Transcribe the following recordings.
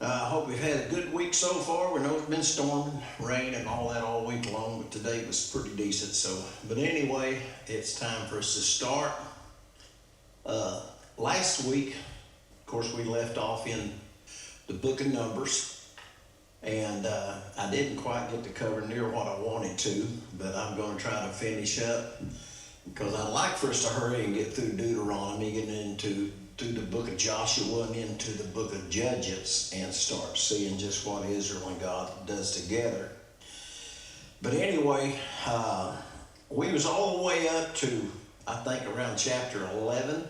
I hope we've had a good week so far. We know it's been storming, rain, and all that all week long, but today was pretty decent. But anyway, it's time for us to start. Last week, of course, we left off in the book of Numbers, and I didn't quite get to cover near what I wanted to, but I'm going to try to finish up because I'd like for us to hurry and get through Deuteronomy, getting into the book of Joshua and into the book of Judges and start seeing just what Israel and God does together. But anyway, we was all the way up to, I think, around chapter 11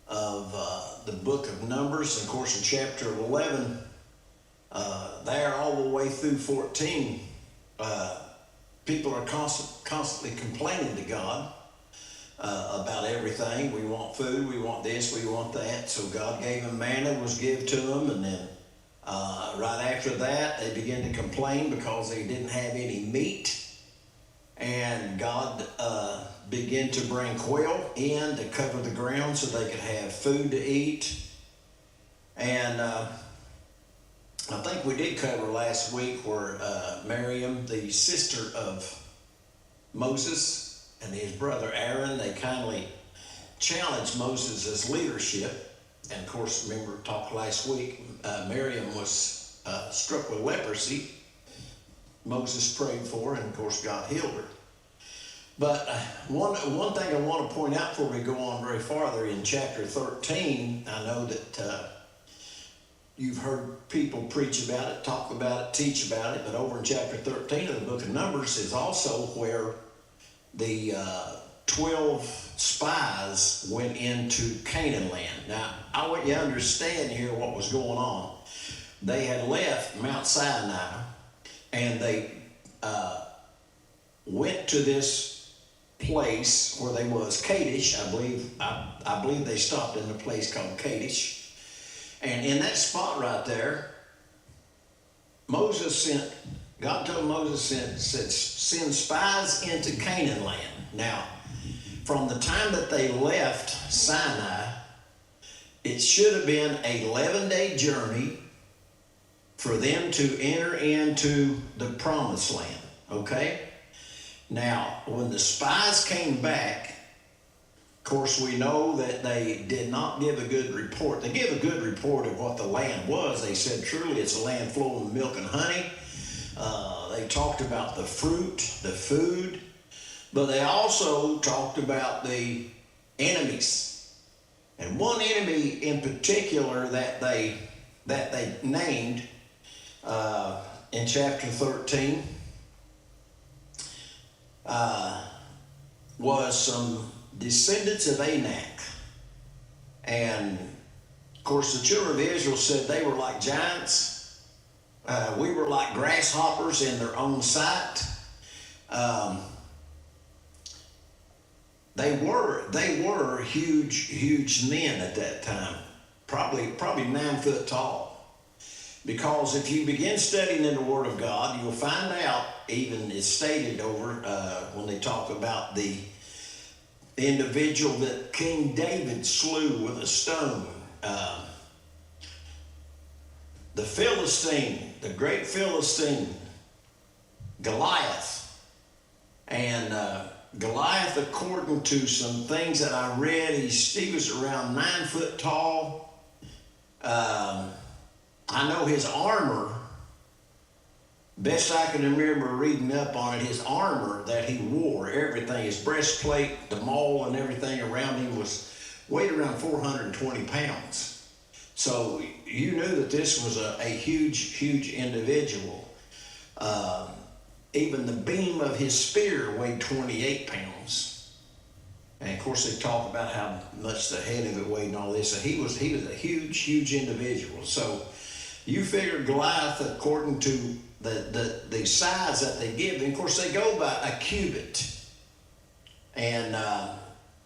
of the book of Numbers. And of course, in chapter 11, there all the way through 14, people are constantly complaining to God about everything. We want food, we want this, we want that. So God gave them manna, was given to them, and then right after that, they began to complain because they didn't have any meat. And God began to bring quail in to cover the ground so they could have food to eat. And I think we did cover last week where Miriam, the sister of Moses, and his brother Aaron, they kindly challenged Moses' leadership. And of course, remember, talked last week, Miriam was struck with leprosy. Moses prayed for her, and of course, God healed her. But one thing I want to point out before we go on very farther, in chapter 13, I know that you've heard people preach about it, talk about it, teach about it, but over in chapter 13 of the book of Numbers is also where the 12 spies went into Canaan land. Now, I want you to understand here what was going on. They had left Mount Sinai, and they went to this place where they was, Kadesh, I believe they stopped in a place called Kadesh. And in that spot right there, God told Moses, said, send spies into Canaan land. Now, from the time that they left Sinai, it should have been an 11-day journey for them to enter into the promised land, okay? Now, when the spies came back, of course, we know that they did not give a good report. They gave a good report of what the land was. They said, truly, it's a land flowing with milk and honey. They talked about the fruit, the food, but they also talked about the enemies. And one enemy in particular that they named in chapter 13 was some descendants of Anak. And of course, the children of Israel said they were like giants. We were like grasshoppers in their own sight. They were huge men at that time, probably 9 foot tall. Because if you begin studying in the Word of God, you'll find out, even it's stated over when they talk about the individual that King David slew with a stone. The Philistine, the great Philistine, Goliath. And Goliath, according to some things that I read, he was around 9 foot tall. I know his armor, best I can remember reading up on it, his armor that he wore, everything, his breastplate, the maul and everything around him weighed around 420 pounds. So you knew that this was a huge individual. Even the beam of his spear weighed 28 pounds. And of course they talk about how much the head of it weighed and all this. So he was a huge individual. So you figure Goliath, according to the size that they give, and of course they go by a cubit. And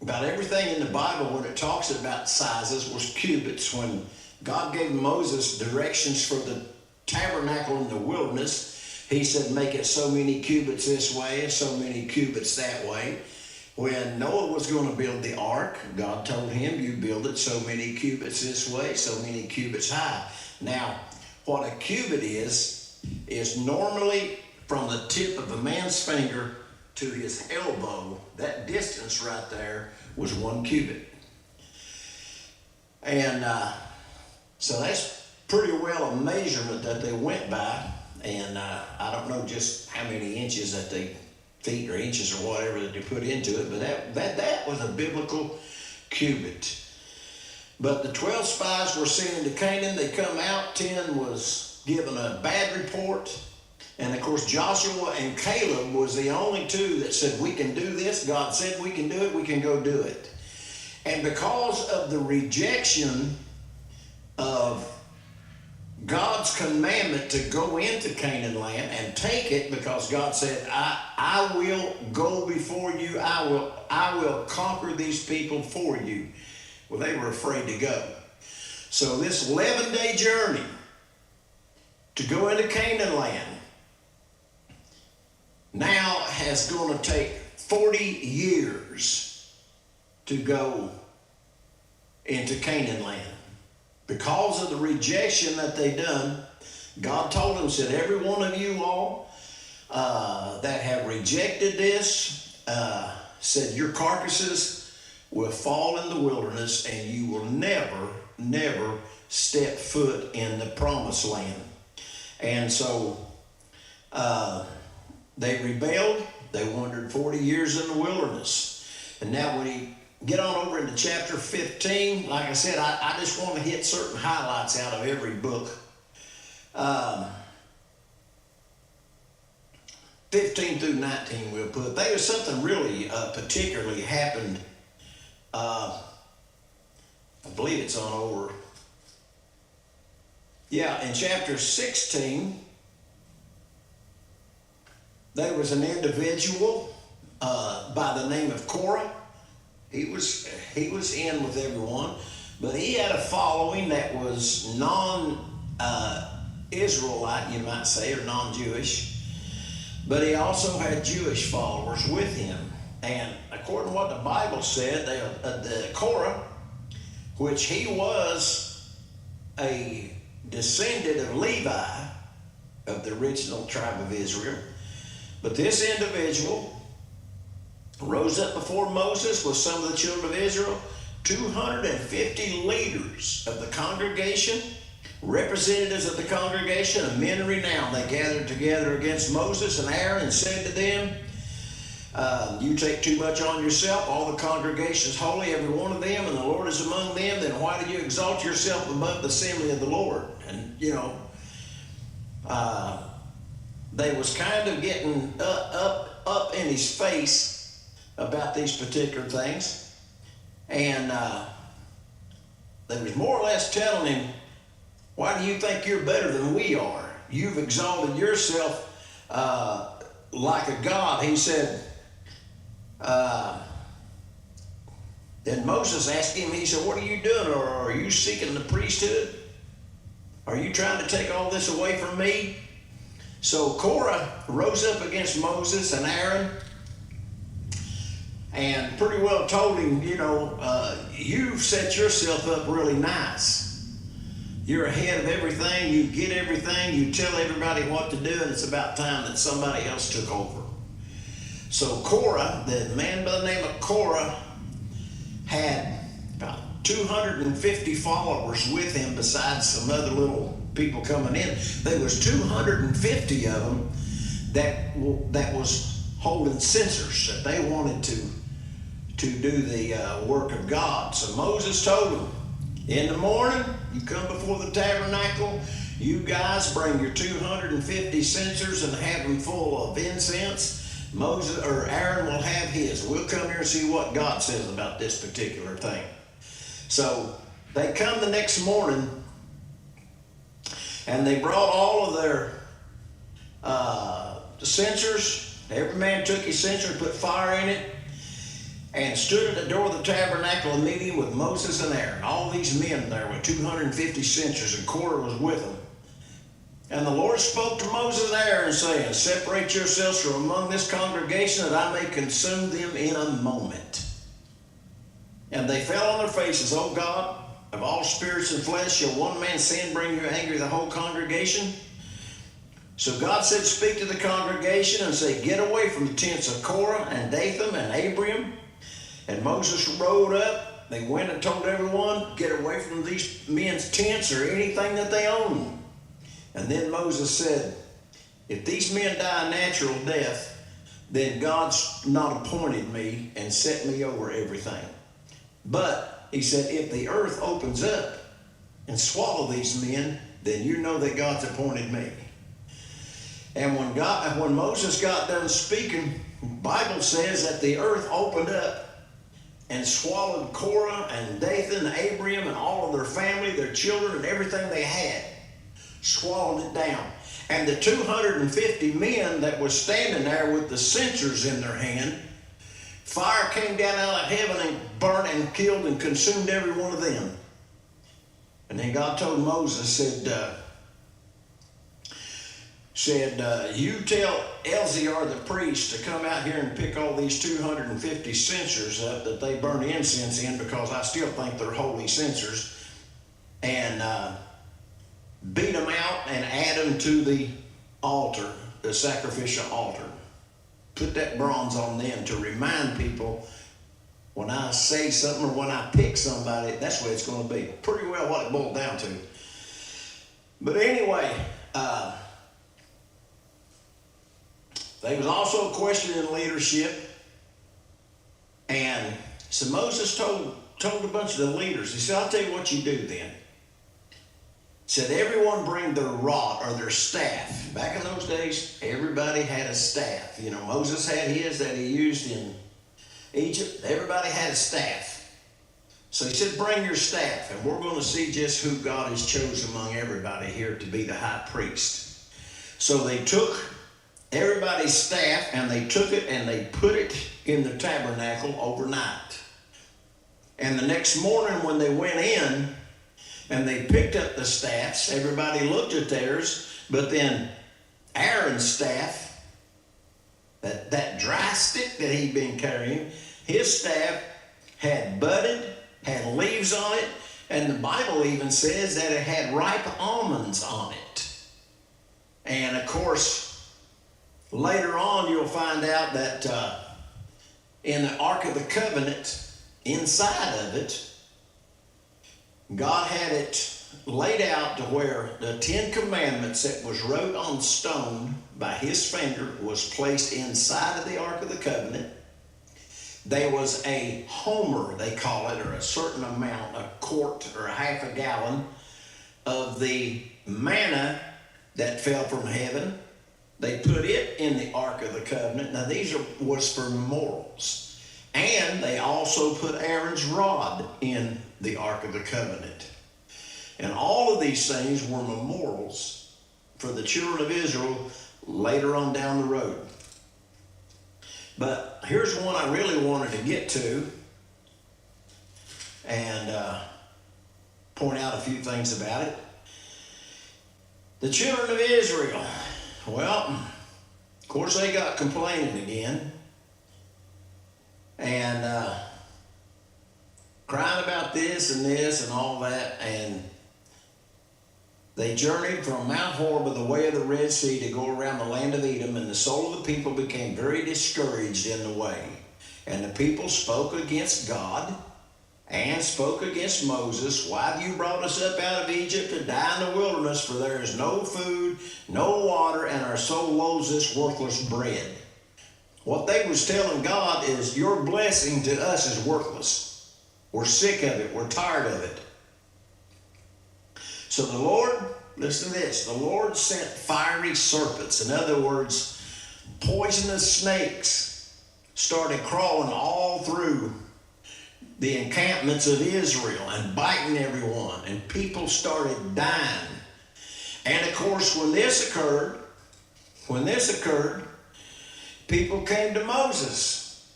about everything in the Bible when it talks about sizes was cubits. When God gave Moses directions for the tabernacle in the wilderness, he said, make it so many cubits this way and so many cubits that way. When Noah was going to build the ark, God told him, you build it so many cubits this way, so many cubits high. Now, what a cubit is normally from the tip of a man's finger to his elbow. That distance right there was 1 cubit. And so that's pretty well a measurement that they went by. And I don't know just how many inches that feet or inches or whatever that they put into it, but that was a biblical cubit. But the 12 spies were sent into Canaan. They come out. 10 was given a bad report. And of course, Joshua and Caleb was the only 2 that said, we can do this. God said we can do it. We can go do it. And because of the rejection of God's commandment to go into Canaan land and take it, because God said, I will go before you. I will conquer these people for you. Well, they were afraid to go. So this 11-day journey to go into Canaan land now has going to take 40 years to go into Canaan land. Because of the rejection that they done, God told them, said, every one of you all that have rejected this, said your carcasses will fall in the wilderness and you will never, never step foot in the promised land. And so they rebelled. They wandered 40 years in the wilderness. And now when you get on over into chapter 15, like I said, I just want to hit certain highlights out of every book. 15 through 19 we'll put. There was something really particularly happened. I believe it's on over. Yeah, in chapter 16, there was an individual by the name of Korah. He was in with everyone, but he had a following that was non-Israelite, you might say, or non-Jewish. But he also had Jewish followers with him. And according to what the Bible said, the Korah, which he was a descendant of Levi, of the original tribe of Israel, but this individual rose up before Moses with some of the children of Israel, 250 leaders of the congregation, representatives of the congregation, of men of renown. They gathered together against Moses and Aaron and said to them, you take too much on yourself. All the congregation is holy, every one of them, and the Lord is among them. Then why do you exalt yourself above the assembly of the Lord? And, they was kind of getting up in his face about these particular things. And they was more or less telling him, why do you think you're better than we are? You've exalted yourself like a god. He said, then Moses asked him, he said, what are you doing? Or are you seeking the priesthood? Are you trying to take all this away from me? So Korah rose up against Moses and Aaron and pretty well told him, you've set yourself up really nice. You're ahead of everything. You get everything. You tell everybody what to do, and it's about time that somebody else took over. So Korah, the man by the name of Korah, had about 250 followers with him besides some other little people coming in. There was 250 of them that was holding censers, that they wanted to do the work of God. So Moses told them, in the morning, you come before the tabernacle, you guys bring your 250 censers and have them full of incense. Moses or Aaron will have his. We'll come here and see what God says about this particular thing. So they come the next morning and they brought all of their censers. Every man took his censer and put fire in it and stood at the door of the tabernacle and meeting with Moses and Aaron. All these men there with 250 censers, and Korah was with them. And the Lord spoke to Moses and Aaron, saying, separate yourselves from among this congregation, that I may consume them in a moment. And they fell on their faces. O God, of all spirits and flesh, shall one man's sin bring you angry the whole congregation? So God said, speak to the congregation and say, get away from the tents of Korah and Dathan and Abiram. And Moses rode up. They went and told everyone, get away from these men's tents or anything that they own. And then Moses said, if these men die a natural death, then God's not appointed me and set me over everything. But he said, if the earth opens up and swallow these men, then you know that God's appointed me. And when Moses got done speaking, the Bible says that the earth opened up and swallowed Korah and Dathan, Abiram, and all of their family, their children, and everything they had. Swallowed it down. And the 250 men that was standing there with the censers in their hand, fire came down out of heaven and burnt and killed and consumed every one of them. And then God told Moses, said, you tell Eleazar the priest to come out here and pick all these 250 censers up that they burn incense in, because I still think they're holy censers, and beat them out and add them to the altar, the sacrificial altar. Put that bronze on them to remind people when I say something or when I pick somebody, that's what it's going to be. Pretty well what it boiled down to. But anyway, there was also a question in leadership. And so Moses told a bunch of the leaders, he said, I'll tell you what you do then. Said everyone bring their rod or their staff. Back in those days, everybody had a staff. You know, Moses had his that he used in Egypt. Everybody had a staff. So he said, bring your staff, and we're going to see just who God has chosen among everybody here to be the high priest. So they took everybody's staff, and they took it and they put it in the tabernacle overnight. And the next morning when they went in, and they picked up the staffs, everybody looked at theirs, but then Aaron's staff, that dry stick that he'd been carrying, his staff had budded, had leaves on it, and the Bible even says that it had ripe almonds on it. And of course, later on you'll find out that in the Ark of the Covenant, inside of it, God had it laid out to where the 10 Commandments that was wrote on stone by his finger was placed inside of the Ark of the Covenant. There was a homer, they call it, or a certain amount, a quart or a half a gallon of the manna that fell from heaven. They put it in the Ark of the Covenant. Now these was for memorials. And they also put Aaron's rod in the Ark of the Covenant. And all of these things were memorials for the children of Israel later on down the road. But here's one I really wanted to get to and point out a few things about it. The children of Israel, well, of course they got complaining again. And crying about this and all that, and they journeyed from Mount Horeb by the way of the Red Sea to go around the land of Edom, and the soul of the people became very discouraged in the way. And the people spoke against God and spoke against Moses. Why have you brought us up out of Egypt to die in the wilderness? For there is no food, no water, and our soul loathes this worthless bread. What they was telling God is, your blessing to us is worthless. We're sick of it. We're tired of it. So the Lord, listen to this, the Lord sent fiery serpents. In other words, poisonous snakes started crawling all through the encampments of Israel and biting everyone, and people started dying. And of course, when this occurred, people came to Moses.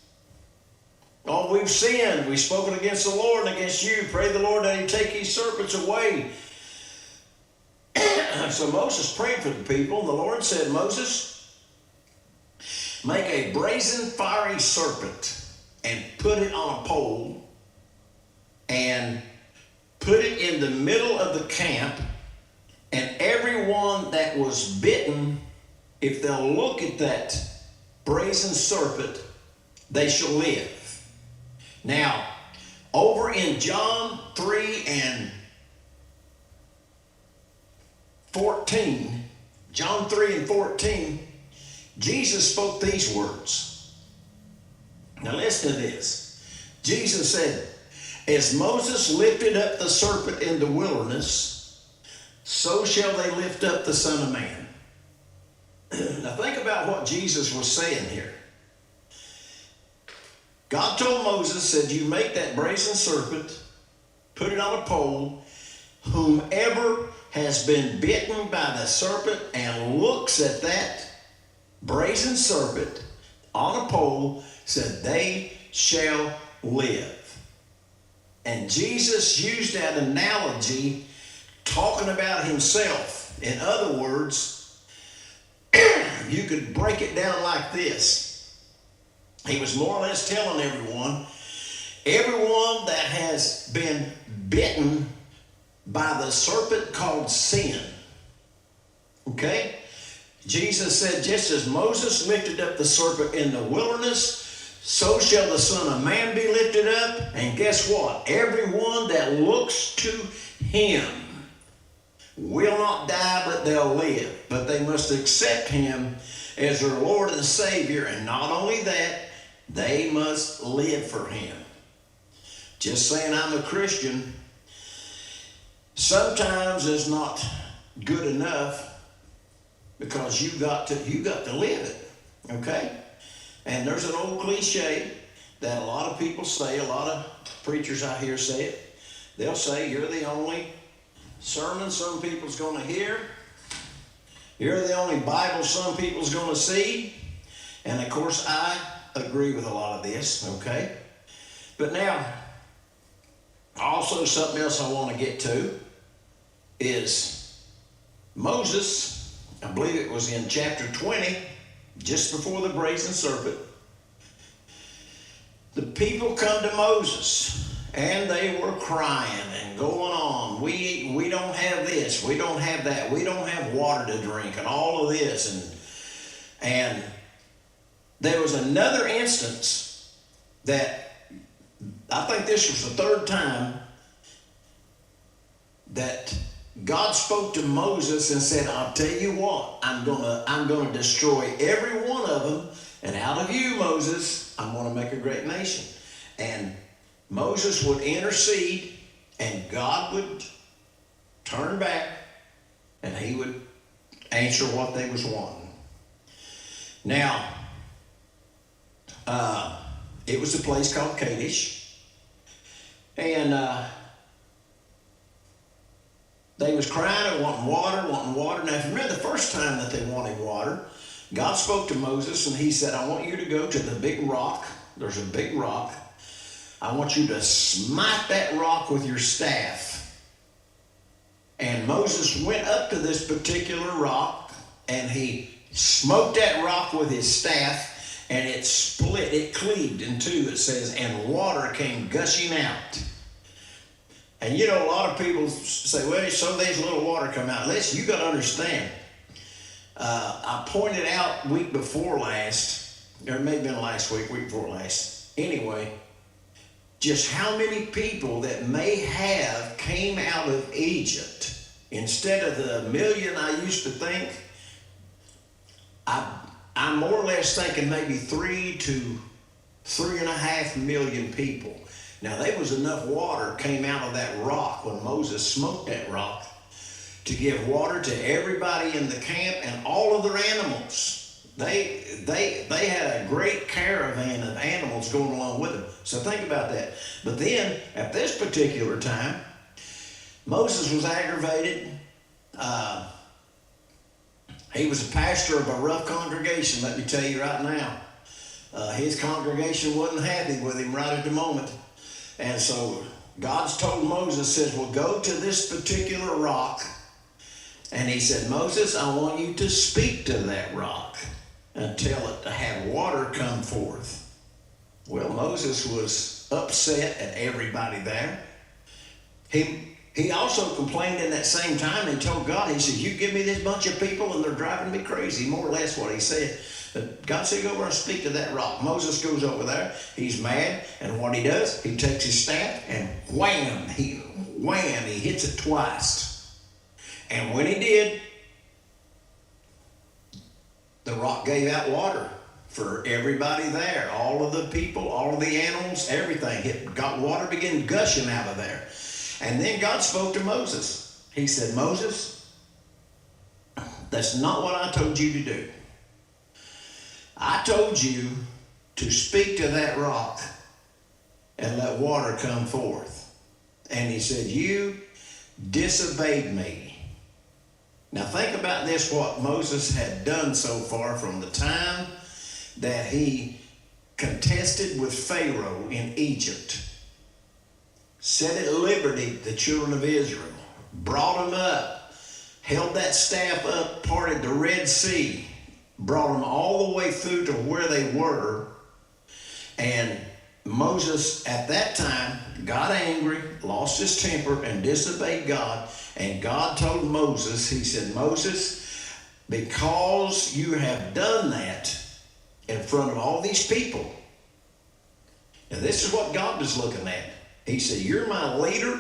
Oh, we've sinned. We've spoken against the Lord and against you. Pray the Lord that he take these serpents away So Moses prayed for the people, and the Lord said, Moses, make a brazen fiery serpent and put it on a pole and put it in the middle of the camp, and everyone that was bitten, if they'll look at that brazen serpent, they shall live. Now, over in John 3 and 14, John 3 and 14, Jesus spoke these words. Now listen to this. Jesus said, as Moses lifted up the serpent in the wilderness, so shall they lift up the Son of Man. Now think about what Jesus was saying here. God told Moses, said, you make that brazen serpent, put it on a pole, whomever has been bitten by the serpent and looks at that brazen serpent on a pole, said, they shall live. And Jesus used that analogy talking about himself. In other words, you could break it down like this. He was more or less telling everyone that has been bitten by the serpent called sin. Okay? Jesus said, just as Moses lifted up the serpent in the wilderness, so shall the Son of Man be lifted up. And guess what? Everyone that looks to him will not die, but they'll live. But they must accept him as their Lord and Savior. And not only that, they must live for him. Just saying I'm a Christian sometimes is not good enough, because you got to live it. Okay? And there's an old cliche that a lot of people say, a lot of preachers I hear say it. They'll say, you're the only sermon some people's going to hear. You're the only Bible some people's going to see. And of course, I agree with a lot of this, okay? But now, also something else I want to get to is Moses, I believe it was in chapter 20, just before the brazen serpent. The people come to Moses, and they were crying and going on. We don't have this, we don't have that, we don't have water to drink, and all of this. And there was another instance that I think this was the third time that God spoke to Moses and said, I'll tell you what, I'm gonna destroy every one of them, and out of you, Moses, I'm gonna make a great nation. And Moses would intercede, and God would turn back, and he would answer what they was wanting. Now, it was a place called Kadesh, and they was crying and wanting water. Now, if you remember the first time that they wanted water, God spoke to Moses, and he said, I want you to go to the big rock. There's a big rock. I want you to smite that rock with your staff. And Moses went up to this particular rock, and he smote that rock with his staff, and it split, it cleaved in two, it says, and water came gushing out. And you know, a lot of people say, well, some days a little water come out. Listen, you got to understand. I pointed out week before last, or it may have been last week before last. Anyway, just how many people that may have came out of Egypt. Instead of the million I used to think, I'm more or less thinking maybe 3 to 3.5 million people. Now, there was enough water came out of that rock when Moses smoked that rock to give water to everybody in the camp and all of their animals. They had a great caravan of animals going along with them. So think about that. But then, at this particular time, Moses was aggravated. He was a pastor of a rough congregation, let me tell you right now. His congregation wasn't happy with him right at the moment. And so God's told Moses, says, well, go to this particular rock And he said, Moses, I want you to speak to that rock and tell it to have water come forth. Well, Moses was upset at everybody there. He also complained in that same time and told God, he said, you give me this bunch of people and they're driving me crazy, more or less what he said. But God said, go over and speak to that rock. Moses goes over there. He's mad. And what he does, he takes his staff and wham, he hits it twice. And when he did, the rock gave out water for everybody there. All of the people, all of the animals, everything. It got water began gushing out of there. And then God spoke to Moses. He said, Moses, that's not what I told you to do. I told you to speak to that rock and let water come forth. And he said, you disobeyed me. Now think about this, what Moses had done so far from the time that he contested with Pharaoh in Egypt, set at liberty the children of Israel, brought them up, held that staff up, parted the Red Sea, brought them all the way through to where they were. And Moses at that time got angry, lost his temper, and disobeyed God. And God told Moses, he said, Moses, because you have done that in front of all these people. And this is what God was looking at. He said, you're my leader.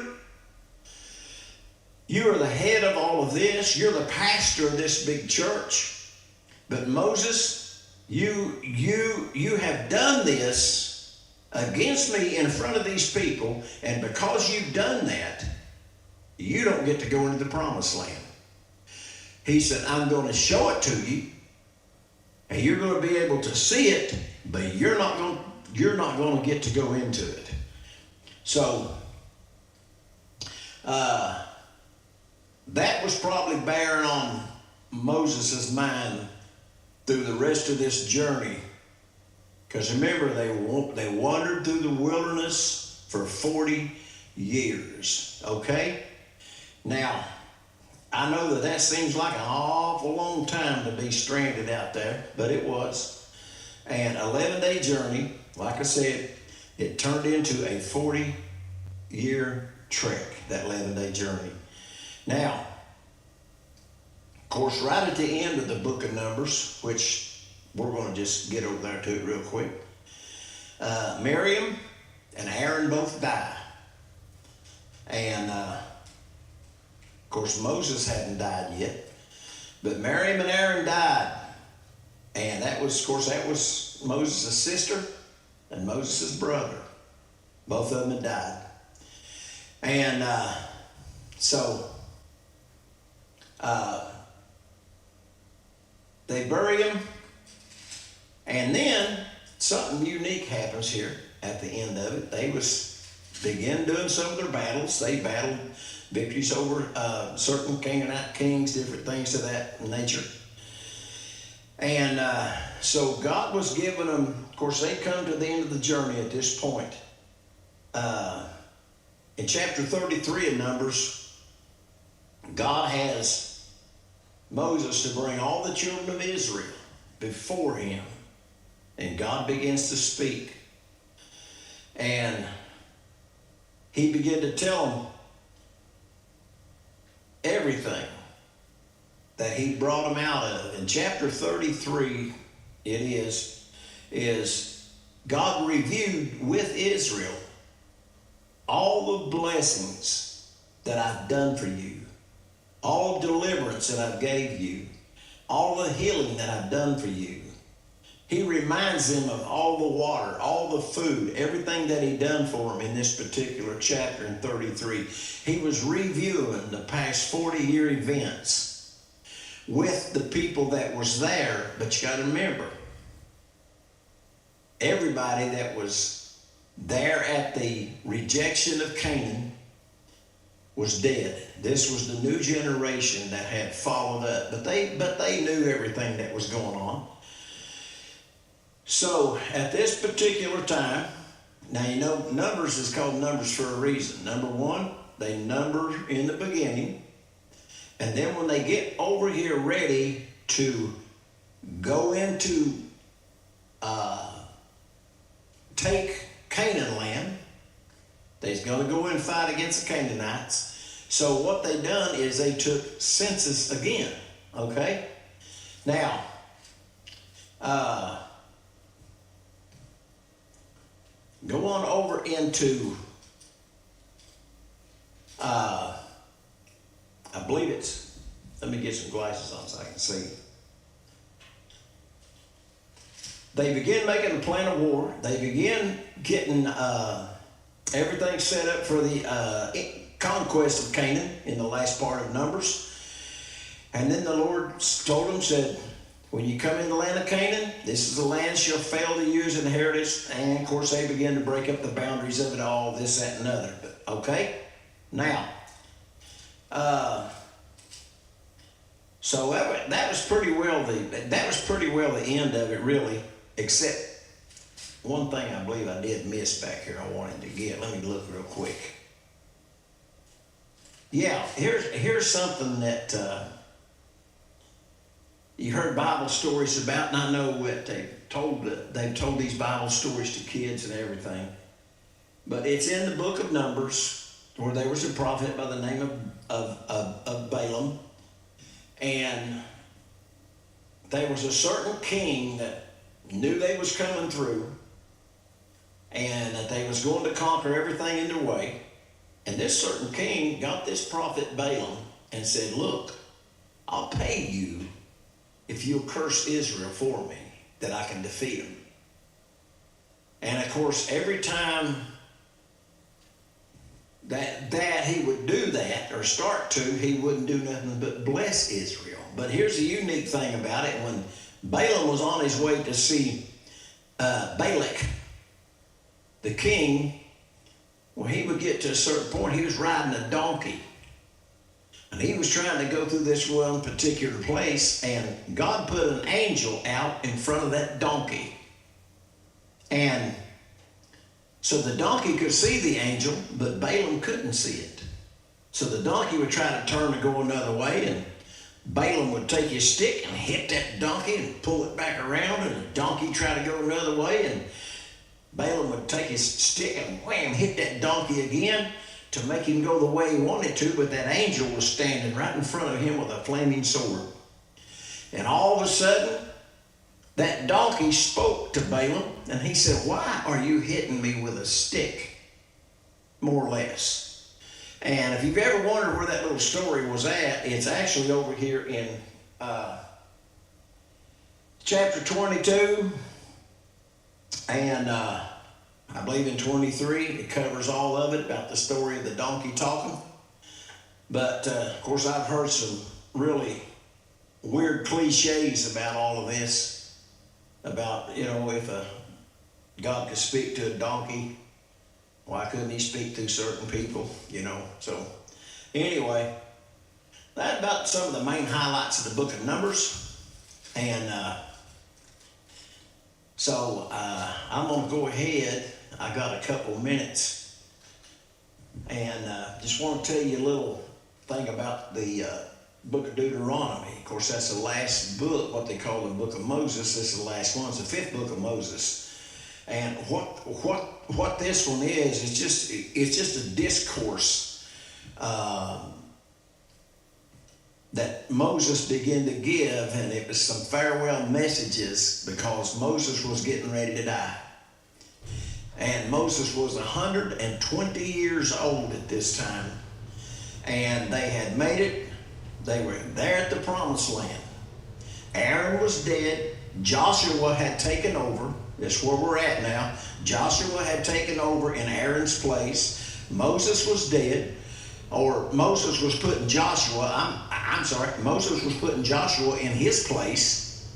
You are the head of all of this. You're the pastor of this big church. But Moses, you have done this against me in front of these people, and because you've done that, you don't get to go into the promised land. He said, I'm going to show it to you, and you're going to be able to see it, but you're not going to get to go into it. So that was probably bearing on Moses' mind through the rest of this journey. Because remember, they wandered through the wilderness for 40 years, okay? Now, I know that seems like an awful long time to be stranded out there, but it was. And 11-day journey, like I said, it turned into a 40-year trek, that 11-day journey. Now, of course, right at the end of the book of Numbers, which we're going to just get over there to it real quick, Miriam and Aaron both die. And, of course, Moses hadn't died yet, but Miriam and Aaron died. And that was Moses' sister and Moses' brother. Both of them had died. And they bury him. And then something unique happens here at the end of it. They begin doing some of their battles. They battled victories over certain Canaanite kings, different things of that nature. And so God was giving them, of course, they come to the end of the journey at this point. In chapter 33 of Numbers, God has Moses to bring all the children of Israel before him. And God begins to speak. And he began to tell them everything that he brought them out of. In chapter 33, it is God reviewed with Israel all the blessings that I've done for you, all deliverance that I've gave you, all the healing that I've done for you. He reminds them of all the water, all the food, everything that he done for them in this particular chapter in 33. He was reviewing the past 40-year events with the people that was there. But you got to remember, everybody that was there at the rejection of Canaan was dead. This was the new generation that had followed up. But they knew everything that was going on. So at this particular time, now you know Numbers is called Numbers for a reason. Number one, they number in the beginning. And then when they get over here ready to go into take Canaan land, they's going to go and fight against the Canaanites. So what they done is they took census again, okay? Now, go on over into, I believe it's, let me get some glasses on so I can see. They begin making a plan of war. They begin getting everything set up for the conquest of Canaan in the last part of Numbers. And then the Lord told them, said, when you come in the land of Canaan, this is the land shall fail to use inheritance. And of course they begin to break up the boundaries of it all, this, that, and other. But, okay? Now, so that was pretty well the end of it, really, except one thing I believe I did miss back here I wanted to get. Let me look real quick. Yeah, here's something that you heard Bible stories about, and I know what they've told these Bible stories to kids and everything. But it's in the book of Numbers, where there was a prophet by the name of Balaam. And there was a certain king that knew they was coming through and that they was going to conquer everything in their way. And this certain king got this prophet Balaam and said, look, I'll pay you if you'll curse Israel for me, that I can defeat them. And of course, every time that he would do that, or start to, he wouldn't do nothing but bless Israel. But here's the unique thing about it. When Balaam was on his way to see Balak, the king, when he would get to a certain point, he was riding a donkey. And he was trying to go through this one particular place, and God put an angel out in front of that donkey. And so the donkey could see the angel, but Balaam couldn't see it. So the donkey would try to turn to go another way, and Balaam would take his stick and hit that donkey and pull it back around, and the donkey tried to go another way, and Balaam would take his stick and wham, hit that donkey again to make him go the way he wanted to, but that angel was standing right in front of him with a flaming sword. And all of a sudden, that donkey spoke to Balaam, and he said, why are you hitting me with a stick? More or less. And if you've ever wondered where that little story was at, it's actually over here in chapter 22, and I believe in 23, it covers all of it, about the story of the donkey talking. But, of course, I've heard some really weird cliches about all of this. About, if God could speak to a donkey, why couldn't he speak to certain people, So, anyway, that's about some of the main highlights of the book of Numbers. And so I'm going to go ahead. I got a couple of minutes. And just want to tell you a little thing about the book of Deuteronomy. Of course, that's the last book, what they call the book of Moses. This is the last one. It's the fifth book of Moses. And what this one is, it's just a discourse that Moses began to give, and it was some farewell messages because Moses was getting ready to die. And Moses was 120 years old at this time, and they had made it. They were there at the promised land. Aaron was dead. Joshua had taken over. That's where we're at now. Joshua had taken over in Aaron's place. Moses was dead, or Moses was putting Joshua, Moses was putting Joshua in his place.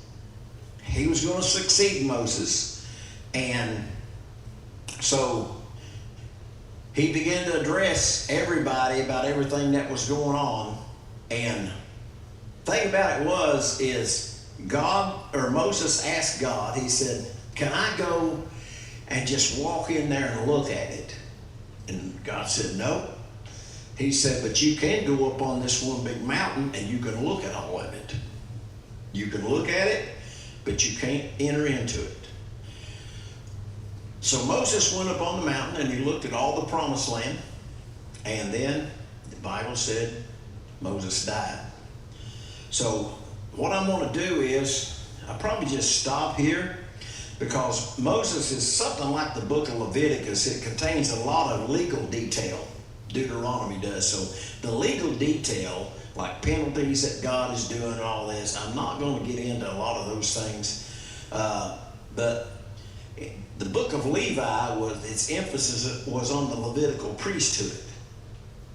He was going to succeed Moses. And so he began to address everybody about everything that was going on. And the thing about it is Moses asked God, he said, can I go and just walk in there and look at it? And God said, no. He said, but you can go up on this one big mountain and you can look at all of it. You can look at it, but you can't enter into it. So Moses went up on the mountain and he looked at all the promised land. And then the Bible said Moses died. So what I'm going to do is, I'll probably just stop here, because Moses is something like the book of Leviticus. It contains a lot of legal detail. Deuteronomy does. So the legal detail, like penalties that God is doing and all this, I'm not going to get into a lot of those things. But the book of Levi, its emphasis was on the Levitical priesthood.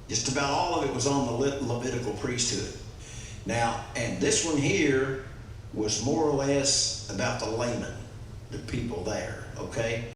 Just about all of it was on the Levitical priesthood. Now, and this one here was more or less about the laymen, the people there, okay?